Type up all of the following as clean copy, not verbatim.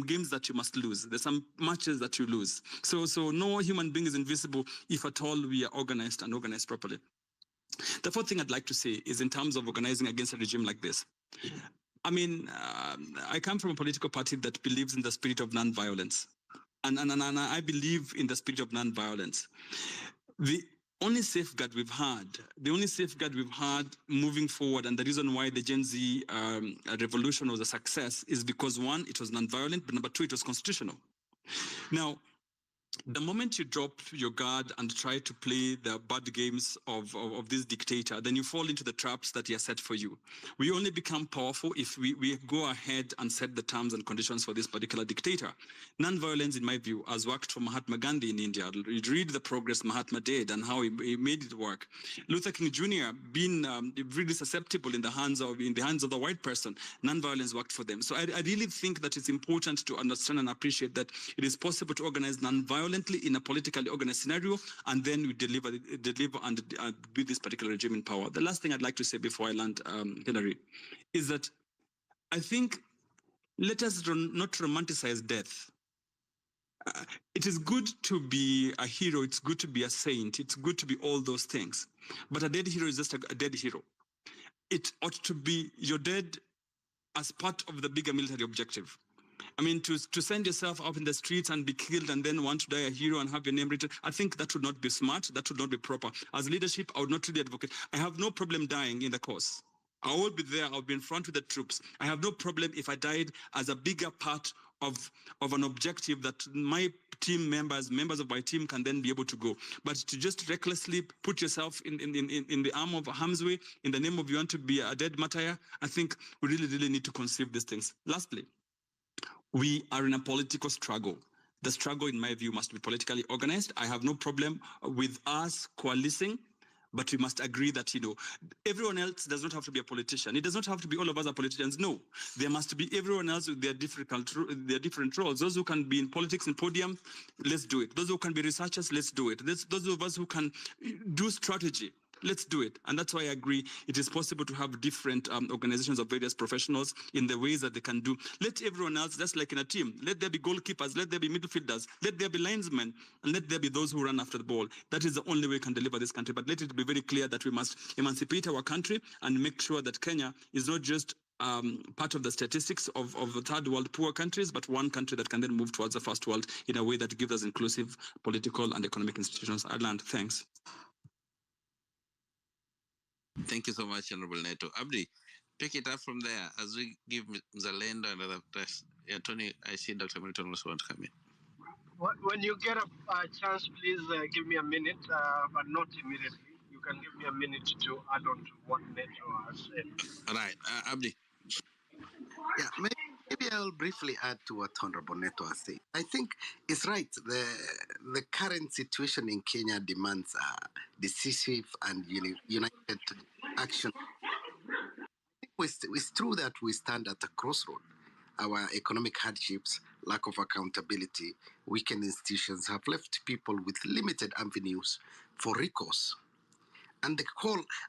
games that you must lose. There's some matches that you lose. So no human being is invisible if at all we are organized and organized properly. The fourth thing I'd like to say is in terms of organizing against a regime like this. I mean, I come from a political party that believes in the spirit of nonviolence. And I believe in the spirit of nonviolence. The only safeguard we've had moving forward, and the reason why the Gen Z revolution was a success is because, one, it was nonviolent, but number two, it was constitutional. Now, the moment you drop your guard and try to play the bad games of this dictator, then you fall into the traps that he has set for you. We only become powerful if we go ahead and set the terms and conditions for this particular dictator. Nonviolence, in my view, has worked for Mahatma Gandhi in India. You read the progress Mahatma did and how he made it work. Luther King Jr. being really susceptible in the hands of the white person, nonviolence worked for them. So I really think that it's important to understand and appreciate that it is possible to organize nonviolently in a politically organized scenario, and then we deliver and build this particular regime in power. The last thing I'd like to say before I land, Hillary, is that I think let us not romanticize death. It is good to be a hero. It's good to be a saint. It's good to be all those things. But a dead hero is just a dead hero. It ought to be you're dead as part of the bigger military objective. I mean, to send yourself out in the streets and be killed and then want to die a hero and have your name written, I think that would not be smart. That would not be proper. As leadership, I would not really advocate. I have no problem dying in the cause. I will be there. I'll be in front with the troops. I have no problem if I died as a bigger part of an objective that my team members of my team can then be able to go. But to just recklessly put yourself in the arm of harm's way in the name of you want to be a dead martyr, I think we really, really need to conceive these things. Lastly, we are in a political struggle. The struggle, in my view, must be politically organized. I have no problem with us coalescing, but we must agree that, everyone else does not have to be a politician. It does not have to be all of us are politicians. No, there must be everyone else with their different roles. Those who can be in politics and podium, let's do it. Those who can be researchers, let's do it. Those of us who can do strategy, let's do it. And that's why I agree it is possible to have different organizations of various professionals in the ways that they can do. Let everyone else, just like in a team, let there be goalkeepers, let there be midfielders, let there be linesmen, and let there be those who run after the ball. That is the only way we can deliver this country. But let it be very clear that we must emancipate our country and make sure that Kenya is not just part of the statistics of the third world poor countries, but one country that can then move towards the first world in a way that gives us inclusive political and economic institutions. Ireland, thanks. Thank you so much, Honorable Neto. Abdi, pick it up from there as we give Zalendo another press. Yeah, Tony, I see Dr. Milton also want to come in. When you get a chance, please give me a minute, but not immediately. You can give me a minute to add on to what Neto has said. All right, Abdi. Yeah, maybe I'll briefly add to what Honorable Neto has said. I think it's right. The current situation in Kenya demands decisive and united action. I think it's true that we stand at a crossroad. Our economic hardships, lack of accountability, weakened institutions have left people with limited avenues for recourse. And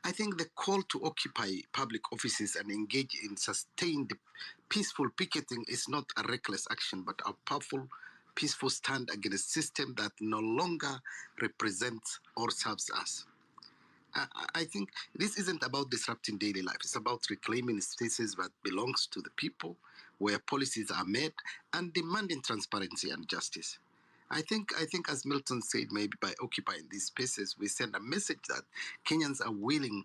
I think the call to occupy public offices and engage in sustained peaceful picketing is not a reckless action, but a powerful, peaceful stand against a system that no longer represents or serves us. I think this isn't about disrupting daily life. It's about reclaiming spaces that belongs to the people, where policies are made, and demanding transparency and justice. I think, as Milton said, maybe by occupying these spaces, we send a message that Kenyans are willing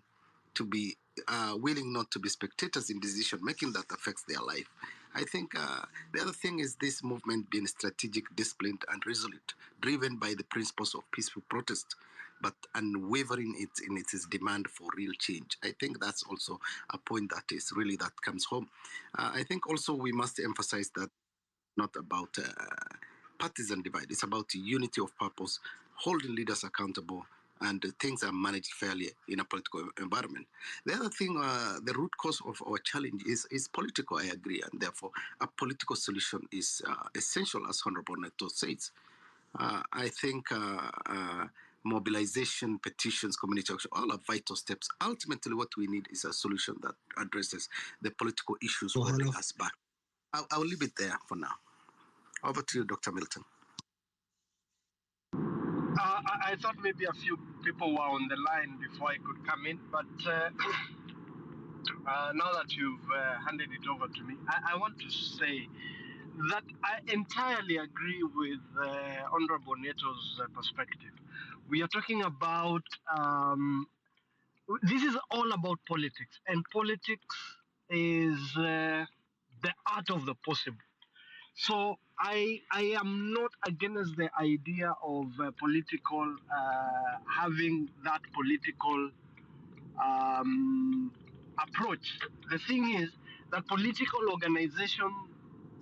not to be spectators in decision making that affects their life. I think the other thing is this movement being strategic, disciplined, and resolute, driven by the principles of peaceful protest, but unwavering in its demand for real change. I think that's also a point that comes home. I think also we must emphasize that not about partisan divide. It's about unity of purpose, holding leaders accountable, and things are managed fairly in a political environment. The other thing, the root cause of our challenge is political, I agree, and therefore a political solution is essential, as Honorable Neto says. I think mobilization, petitions, community action, all are vital steps. Ultimately, what we need is a solution that addresses the political issues holding us back. I'll leave it there for now. Over to you, Dr. Milton. I thought maybe a few people were on the line before I could come in, but now that you've handed it over to me, I want to say that I entirely agree with Honorable Neto's perspective. We are talking about, this is all about politics, and politics is the art of the possible. So I am not against the idea of political, having that political approach. The thing is that political organization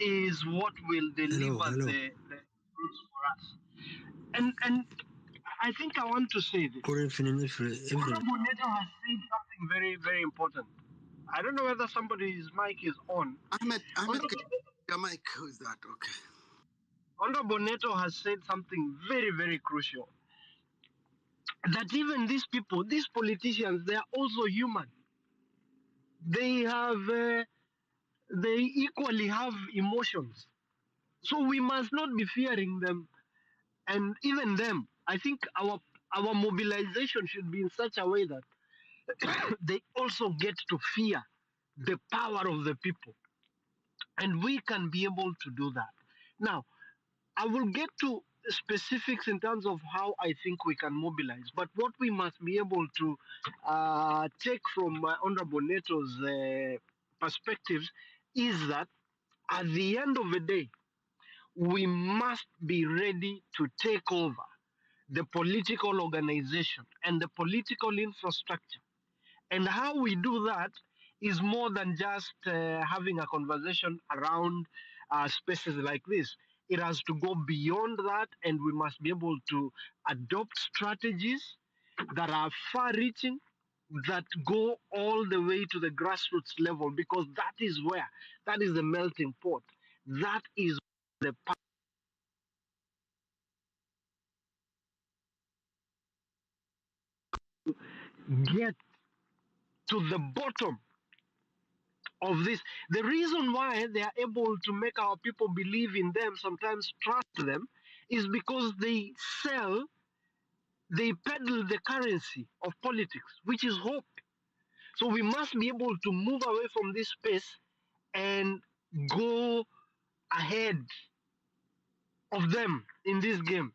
is what will deliver the fruits for us. And I think I want to say this. Honorable Neto has said something very, very important. I don't know whether somebody's mic is on. Ahmed, your mic, who is that? Okay. Honorable Neto has said something very, very crucial. That even these people, these politicians, they are also human. They have, they equally have emotions. So we must not be fearing them, and even them. I think our mobilization should be in such a way that they also get to fear the power of the people, and we can be able to do that. Now, I will get to specifics in terms of how I think we can mobilize. But what we must be able to take from Honorable Neto's perspectives is that at the end of the day, we must be ready to take over the political organization and the political infrastructure. And how we do that is more than just having a conversation around spaces like this. It has to go beyond that, and we must be able to adopt strategies that are far reaching, that go all the way to the grassroots level, because that is the melting pot. That is the get to the bottom of this. The reason why they are able to make our people believe in them, sometimes trust them, is because they peddle the currency of politics, which is hope. So we must be able to move away from this space and go ahead of them in this game.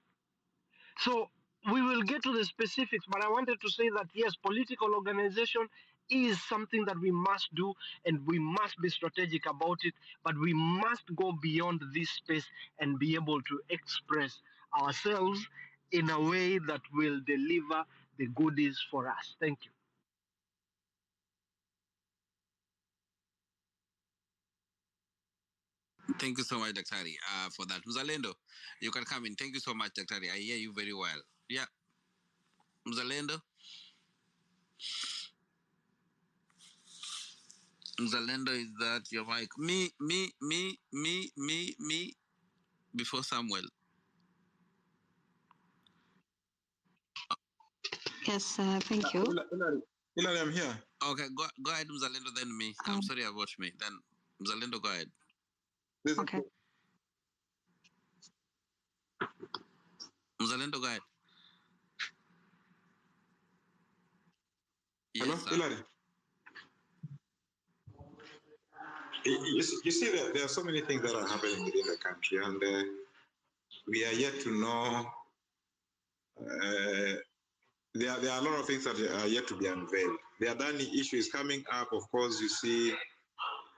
So we will get to the specifics, but I wanted to say that yes, political organization is something that we must do, and we must be strategic about it, but we must go beyond this space and be able to express ourselves in a way that will deliver the goodies for us. Thank you. Thank you so much, Daktari, for that. Mzalendo, you can come in. Thank you so much, Daktari. I hear you very well. Yeah. Mzalendo. Mzalendo, is that your mic? Me, before Samuel. Yes, thank you. Hilary, I'm here. Okay, go ahead, Mzalendo, then me. I'm sorry about me. Then Mzalendo, go ahead. Okay. Mzalendo, go ahead. Hello, yes, Hilary. You see, there are so many things that are happening within the country, and we are yet to know. There are a lot of things that are yet to be unveiled. The Adani issue is coming up. Of course, you see,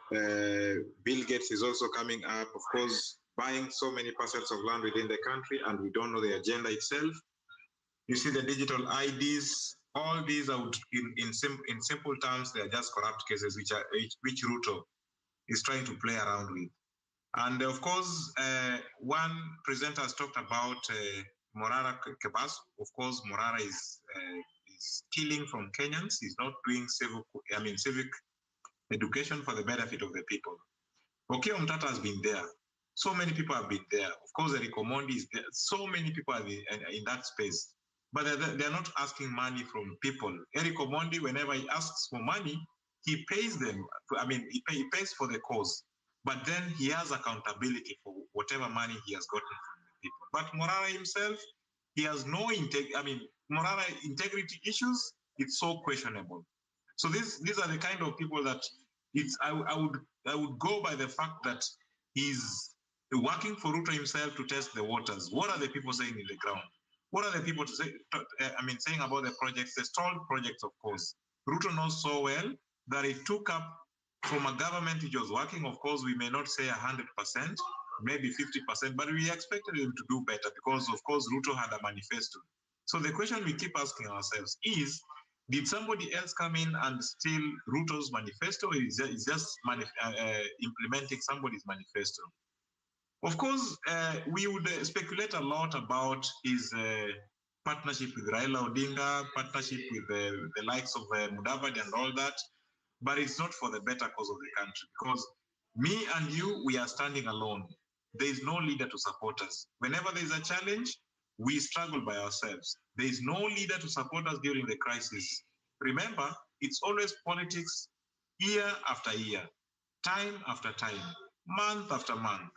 Bill Gates is also coming up. Of course, buying so many parcels of land within the country, and we don't know the agenda itself. You see the digital IDs. All these are, in simple terms, they are just corrupt cases which Ruto is trying to play around with. And of course, one presenter has talked about Morara Kebas. Of course, Morara is stealing from Kenyans. He's not doing civic education for the benefit of the people. Okay, Mtata has been there. So many people have been there. Of course, Eric Omondi is there. So many people are in that space. But they're not asking money from people. Eric Omondi, whenever he asks for money, he pays them. He pays for the cause. but then he has accountability for whatever money he has gotten from the people. But Morara himself, he has no Morara integrity issues, it's so questionable. So these are the kind of people that I would go by the fact that he's working for Ruto himself to test the waters. What are the people saying in the ground? What are the people saying about the projects, the stalled projects, of course. Ruto knows so well that it took up from a government which was working, of course, we may not say 100%, maybe 50%, but we expected him to do better because, of course, Ruto had a manifesto. So the question we keep asking ourselves is, did somebody else come in and steal Ruto's manifesto, or is just implementing somebody's manifesto? Of course, we would speculate a lot about his partnership with Raila Odinga, partnership with the likes of Mudavadi and all that, but it's not for the better cause of the country, because me and you, we are standing alone. There is no leader to support us. Whenever there is a challenge, we struggle by ourselves. There is no leader to support us during the crisis. Remember, it's always politics year after year, time after time, month after month.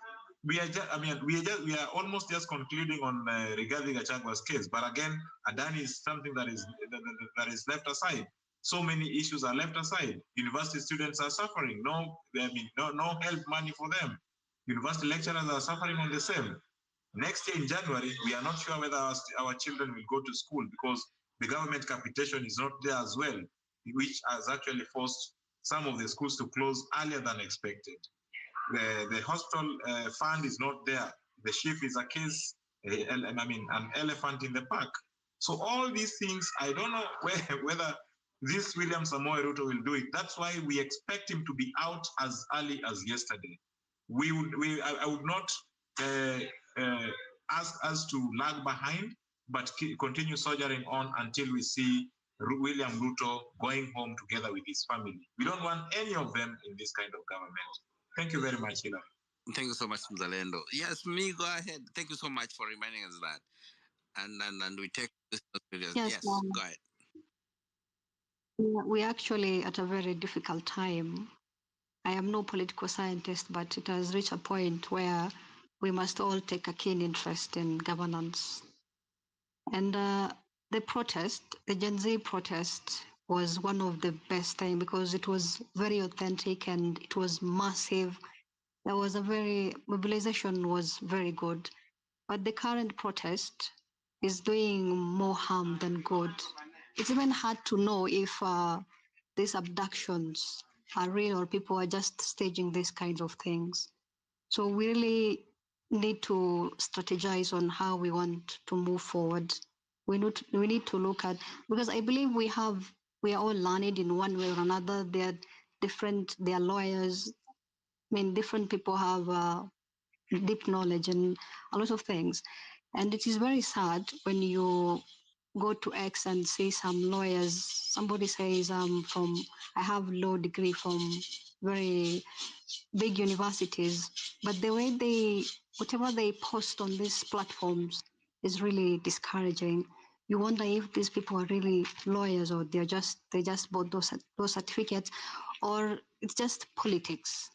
We are almost just concluding on Rigathi Gachagua's case, but again, Adani is something that is left aside. So many issues are left aside. University students are suffering. No help money for them. University lecturers are suffering on the same. Next year in January, we are not sure whether our children will go to school because the government capitation is not there as well, which has actually forced some of the schools to close earlier than expected. The hospital fund is not there. The chief is a case, an elephant in the park. So all these things, I don't know whether this William Samoei Ruto will do it. That's why we expect him to be out as early as yesterday. I would not ask us to lag behind, but continue soldiering on until we see William Ruto going home together with his family. We don't want any of them in this kind of government. Thank you very much, Hilary. Thank you so much, Mzalendo. Yes, me, go ahead. Thank you so much for reminding us that. And we take this serious. Yes, go ahead. We're actually at a very difficult time. I am no political scientist, but it has reached a point where we must all take a keen interest in governance. And the protest, the Gen Z protest, was one of the best things because it was very authentic and it was massive. There was mobilization was very good. But the current protest is doing more harm than good. It's even hard to know if these abductions are real or people are just staging these kinds of things. So we really need to strategize on how we want to move forward. We need to look at, because I believe we are all learned in one way or another. They are lawyers. Different people have deep knowledge and a lot of things. And it is very sad when you go to X and see some lawyers, somebody says, I have law degree from very big universities, but the way whatever they post on these platforms is really discouraging. You wonder if these people are really lawyers or they just bought those certificates, or it's just politics.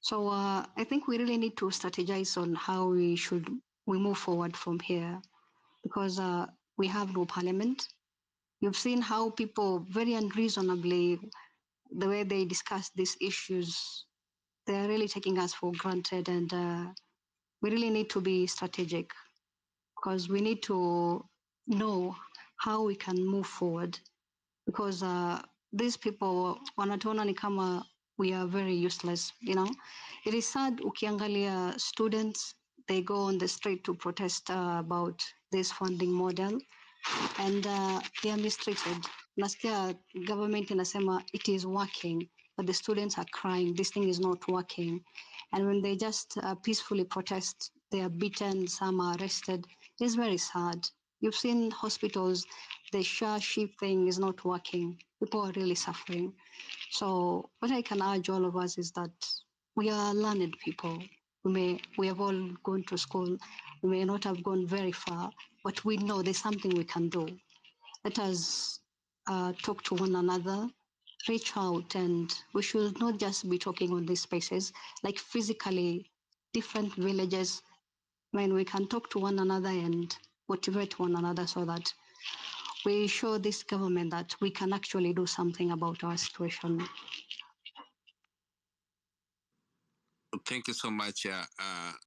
So I think we really need to strategize on how we move forward from here, because we have no parliament. You've seen how people very unreasonably, the way they discuss these issues, they're really taking us for granted, and we really need to be strategic because we need to know how we can move forward, because these people wanatuona ni kama we are very useless. It is sad ukiangalia students, they go on the street to protest about this funding model, and they are mistreated. Nasikia government inasema it is working, but the students are crying, this thing is not working. And when they just peacefully protest, they are beaten, some are arrested. It's very sad. You've seen hospitals, the share sheep thing is not working. People are really suffering. So what I can urge all of us is that we are learned people. We have all gone to school. We may not have gone very far, but we know there's something we can do. Let us talk to one another, reach out, and we should not just be talking on these spaces, like physically, different villages, when we can talk to one another and motivate one another so that we show this government that we can actually do something about our situation. Thank you so much,